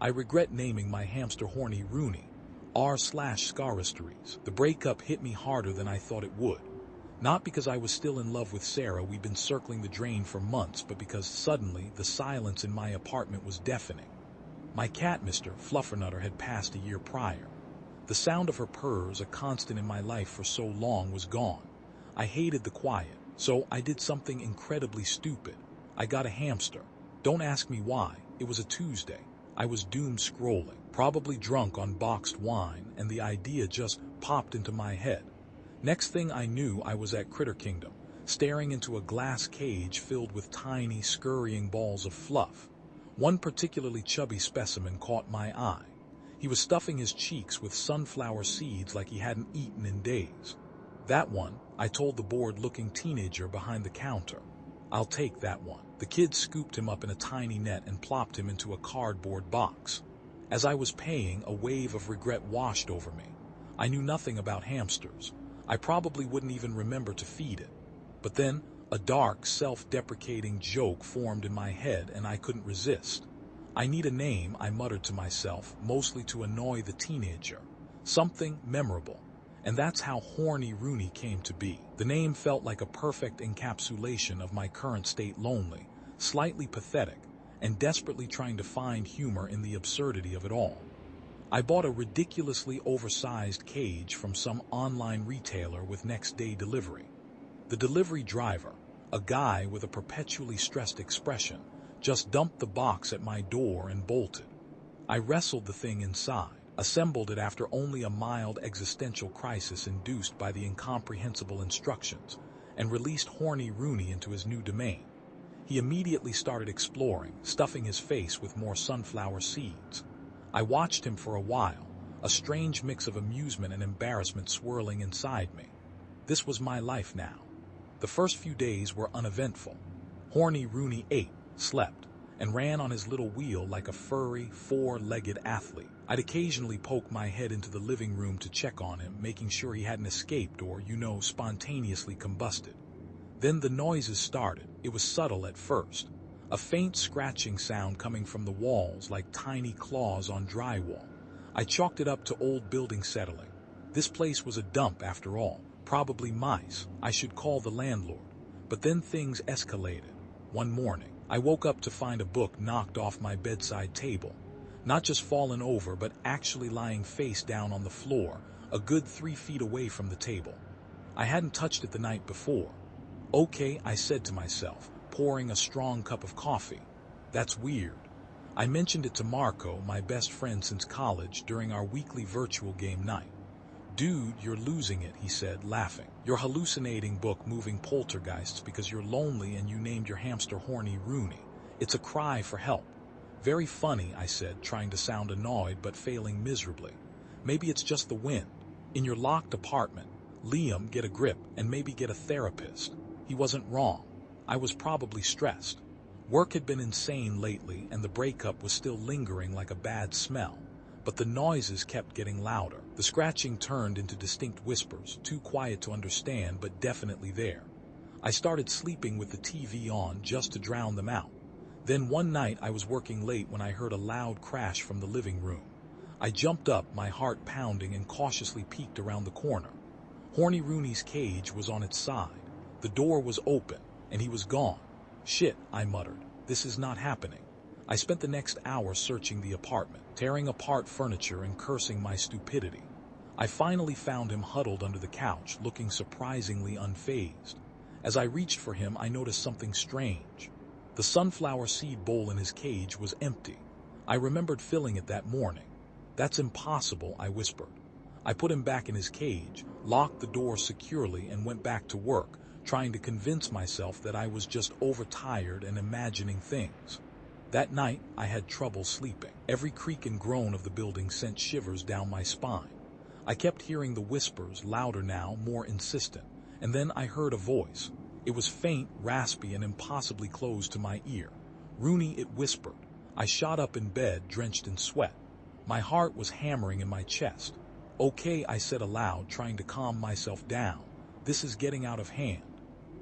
I regret naming my hamster Horny Rooney, r/scarystories. The breakup hit me harder than I thought it would. Not because I was still in love with Sarah, we'd been circling the drain for months, but because suddenly the silence in my apartment was deafening. My cat, Mr. Fluffernutter, had passed a year prior. The sound of her purrs, a constant in my life for so long, was gone. I hated the quiet, so I did something incredibly stupid. I got a hamster. Don't ask me why. It was a Tuesday. I was doom scrolling, probably drunk on boxed wine, and the idea just popped into my head. Next thing I knew, I was at Critter Kingdom, staring into a glass cage filled with tiny, scurrying balls of fluff. One particularly chubby specimen caught my eye. He was stuffing his cheeks with sunflower seeds like he hadn't eaten in days. That one, I told the bored-looking teenager behind the counter. I'll take that one. The kid scooped him up in a tiny net and plopped him into a cardboard box. As I was paying, a wave of regret washed over me. I knew nothing about hamsters. I probably wouldn't even remember to feed it. But then, a dark, self-deprecating joke formed in my head and I couldn't resist. I need a name, I muttered to myself, mostly to annoy the teenager. Something memorable. And that's how Horny Rooney came to be. The name felt like a perfect encapsulation of my current state: lonely, slightly pathetic, and desperately trying to find humor in the absurdity of it all. I bought a ridiculously oversized cage from some online retailer with next-day delivery. The delivery driver, a guy with a perpetually stressed expression, just dumped the box at my door and bolted. I wrestled the thing inside, assembled it after only a mild existential crisis induced by the incomprehensible instructions, and released Horny Rooney into his new domain. He immediately started exploring, stuffing his face with more sunflower seeds. I watched him for a while, a strange mix of amusement and embarrassment swirling inside me. This was my life now. The first few days were uneventful. Horny Rooney ate, slept, and ran on his little wheel like a furry, four-legged athlete. I'd occasionally poke my head into the living room to check on him, making sure he hadn't escaped or, spontaneously combusted. Then the noises started. It was subtle at first. A faint scratching sound coming from the walls like tiny claws on drywall. I chalked it up to old building settling. This place was a dump after all. Probably mice. I should call the landlord. But then things escalated. One morning, I woke up to find a book knocked off my bedside table. Not just fallen over, but actually lying face down on the floor, a good 3 feet away from the table. I hadn't touched it the night before. Okay, I said to myself, pouring a strong cup of coffee. That's weird. I mentioned it to Marco, my best friend since college, during our weekly virtual game night. Dude, you're losing it, he said, laughing. You're hallucinating book-moving poltergeists because you're lonely and you named your hamster Horny Rooney. It's a cry for help. Very funny, I said, trying to sound annoyed but failing miserably. Maybe it's just the wind. In your locked apartment, Liam, get a grip and maybe get a therapist. He wasn't wrong. I was probably stressed. Work had been insane lately and the breakup was still lingering like a bad smell. But the noises kept getting louder. The scratching turned into distinct whispers, too quiet to understand but definitely there. I started sleeping with the TV on just to drown them out. Then one night I was working late when I heard a loud crash from the living room. I jumped up, my heart pounding, and cautiously peeked around the corner. Horny Rooney's cage was on its side. The door was open, and he was gone. Shit, I muttered. This is not happening. I spent the next hour searching the apartment, tearing apart furniture and cursing my stupidity. I finally found him huddled under the couch, looking surprisingly unfazed. As I reached for him, I noticed something strange. The sunflower seed bowl in his cage was empty. I remembered filling it that morning. That's impossible, I whispered. I put him back in his cage, locked the door securely, and went back to work, trying to convince myself that I was just overtired and imagining things. That night, I had trouble sleeping. Every creak and groan of the building sent shivers down my spine. I kept hearing the whispers, louder now, more insistent, and then I heard a voice. It was faint, raspy, and impossibly close to my ear. Rooney, it whispered. I shot up in bed, drenched in sweat. My heart was hammering in my chest. Okay, I said aloud, trying to calm myself down. This is getting out of hand.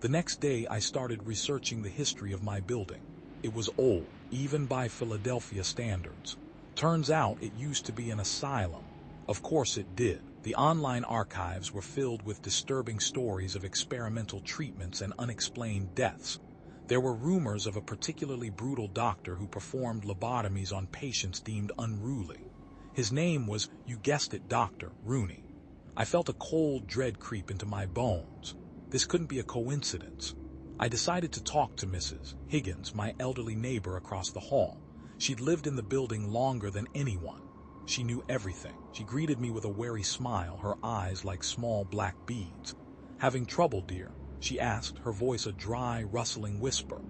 The next day, I started researching the history of my building. It was old, even by Philadelphia standards. Turns out it used to be an asylum. Of course it did. The online archives were filled with disturbing stories of experimental treatments and unexplained deaths. There were rumors of a particularly brutal doctor who performed lobotomies on patients deemed unruly. His name was, you guessed it, Dr. Rooney. I felt a cold dread creep into my bones. This couldn't be a coincidence. I decided to talk to Mrs. Higgins, my elderly neighbor across the hall. She'd lived in the building longer than anyone. She knew everything. She greeted me with a wary smile, her eyes like small black beads. "Having trouble, dear?" she asked, her voice a dry, rustling whisper.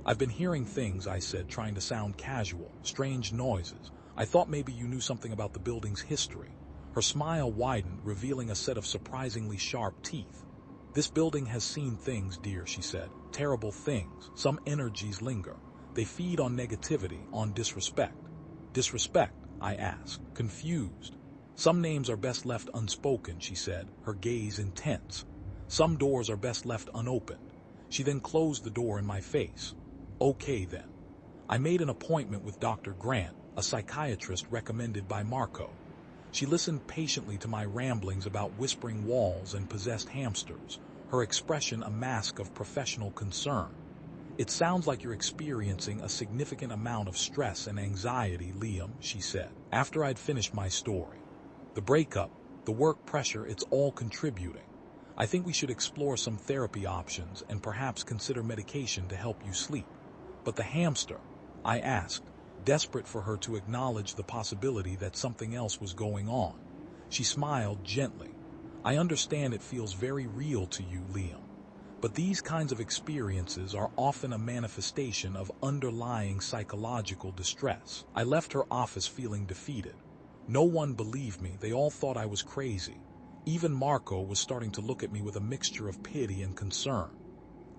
"I've been hearing things," I said, trying to sound casual. "Strange noises. I thought maybe you knew something about the building's history." Her smile widened, revealing a set of surprisingly sharp teeth. "This building has seen things, dear," she said. "Terrible things. Some energies linger. They feed on negativity, on disrespect." "Disrespect?" I asked, confused. "Some names are best left unspoken," she said, her gaze intense. "Some doors are best left unopened." She then closed the door in my face. "Okay then." I made an appointment with Dr. Grant, a psychiatrist recommended by Marco. She listened patiently to my ramblings about whispering walls and possessed hamsters, her expression a mask of professional concern. "It sounds like you're experiencing a significant amount of stress and anxiety, Liam," she said, after I'd finished my story. "The breakup, the work pressure, it's all contributing. I think we should explore some therapy options and perhaps consider medication to help you sleep." "But the hamster?" I asked, desperate for her to acknowledge the possibility that something else was going on. She smiled gently. "I understand it feels very real to you, Liam. But these kinds of experiences are often a manifestation of underlying psychological distress." I left her office feeling defeated. No one believed me. They all thought I was crazy. Even Marco was starting to look at me with a mixture of pity and concern.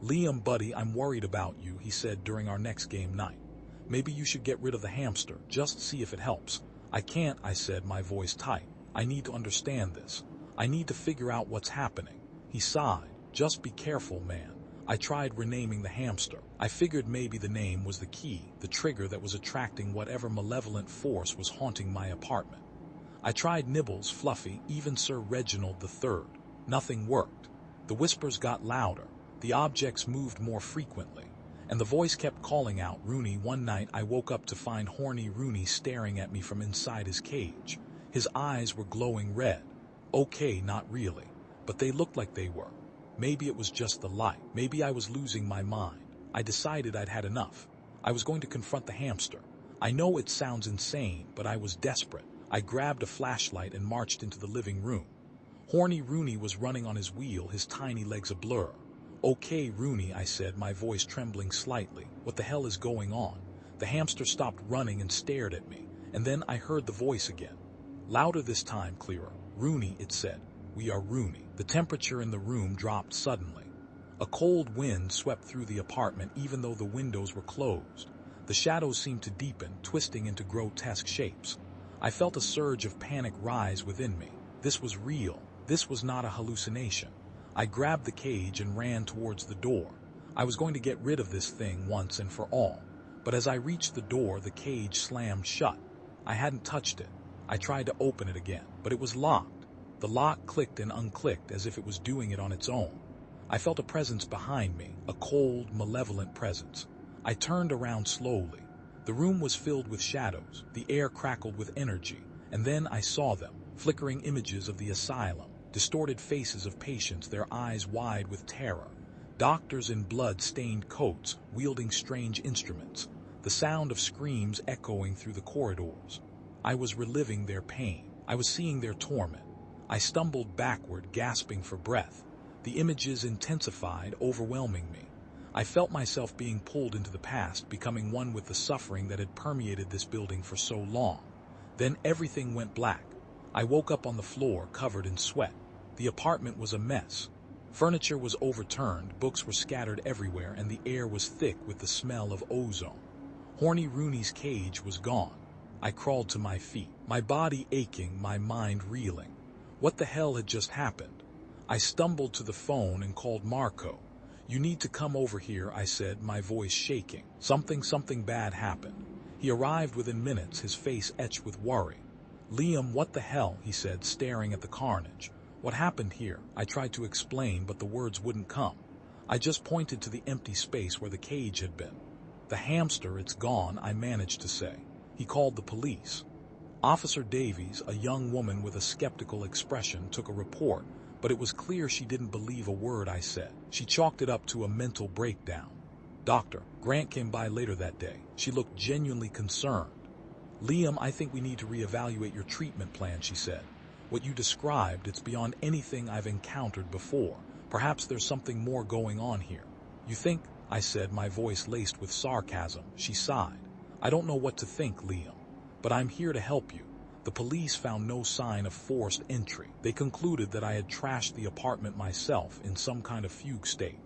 "Liam, buddy, I'm worried about you," he said during our next game night. "Maybe you should get rid of the hamster. Just see if it helps." "I can't," I said, my voice tight. "I need to understand this. I need to figure out what's happening." He sighed. "Just be careful, man." I tried renaming the hamster. I figured maybe the name was the key, the trigger that was attracting whatever malevolent force was haunting my apartment. I tried Nibbles, Fluffy, even Sir Reginald III. Nothing worked. The whispers got louder. The objects moved more frequently. And the voice kept calling out, "Rooney." One night I woke up to find Horny Rooney staring at me from inside his cage. His eyes were glowing red. Okay, not really. But they looked like they were. Maybe it was just the light. Maybe I was losing my mind. I decided I'd had enough. I was going to confront the hamster. I know it sounds insane, but I was desperate. I grabbed a flashlight and marched into the living room. Horny Rooney was running on his wheel, his tiny legs a blur. "Okay, Rooney," I said, my voice trembling slightly. "What the hell is going on?" The hamster stopped running and stared at me, and then I heard the voice again. Louder this time, clearer. "Rooney," it said. "We are Rooney." The temperature in the room dropped suddenly. A cold wind swept through the apartment even though the windows were closed. The shadows seemed to deepen, twisting into grotesque shapes. I felt a surge of panic rise within me. This was real. This was not a hallucination. I grabbed the cage and ran towards the door. I was going to get rid of this thing once and for all. But as I reached the door, the cage slammed shut. I hadn't touched it. I tried to open it again, but it was locked. The lock clicked and unclicked as if it was doing it on its own. I felt a presence behind me, a cold, malevolent presence. I turned around slowly. The room was filled with shadows, the air crackled with energy, and then I saw them, flickering images of the asylum, distorted faces of patients, their eyes wide with terror. Doctors in blood-stained coats, wielding strange instruments, the sound of screams echoing through the corridors. I was reliving their pain. I was seeing their torment. I stumbled backward, gasping for breath. The images intensified, overwhelming me. I felt myself being pulled into the past, becoming one with the suffering that had permeated this building for so long. Then everything went black. I woke up on the floor, covered in sweat. The apartment was a mess. Furniture was overturned, books were scattered everywhere, and the air was thick with the smell of ozone. Horny Rooney's cage was gone. I crawled to my feet, my body aching, my mind reeling. What the hell had just happened? I stumbled to the phone and called Marco. "You need to come over here," I said, my voice shaking. Something bad happened." He arrived within minutes, his face etched with worry. "Liam, what the hell?" he said, staring at the carnage. "What happened here?" I tried to explain, but the words wouldn't come. I just pointed to the empty space where the cage had been. "The hamster, it's gone," I managed to say. He called the police. Officer Davies, a young woman with a skeptical expression, took a report, but it was clear she didn't believe a word I said. She chalked it up to a mental breakdown. Dr. Grant came by later that day. She looked genuinely concerned. "Liam, I think we need to reevaluate your treatment plan," she said. "What you described, it's beyond anything I've encountered before. Perhaps there's something more going on here." "You think?" I said, my voice laced with sarcasm. She sighed. "I don't know what to think, Liam, but I'm here to help you." The police found no sign of forced entry. They concluded that I had trashed the apartment myself in some kind of fugue state.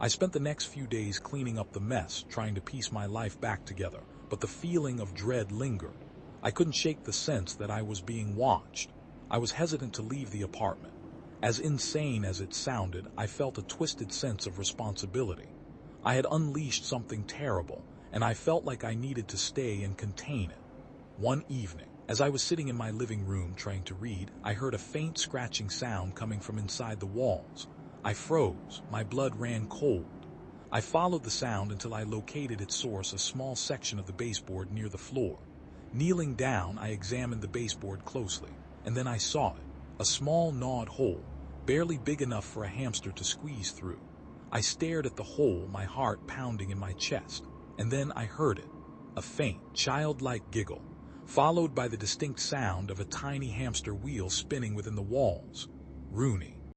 I spent the next few days cleaning up the mess, trying to piece my life back together, but the feeling of dread lingered. I couldn't shake the sense that I was being watched. I was hesitant to leave the apartment. As insane as it sounded, I felt a twisted sense of responsibility. I had unleashed something terrible, and I felt like I needed to stay and contain it. One evening, as I was sitting in my living room trying to read, I heard a faint scratching sound coming from inside the walls. I froze, my blood ran cold. I followed the sound until I located its source, a small section of the baseboard near the floor. Kneeling down, I examined the baseboard closely, and then I saw it, a small gnawed hole, barely big enough for a hamster to squeeze through. I stared at the hole, my heart pounding in my chest, and then I heard it, a faint, childlike giggle, followed by the distinct sound of a tiny hamster wheel spinning within the walls. "Rooney,"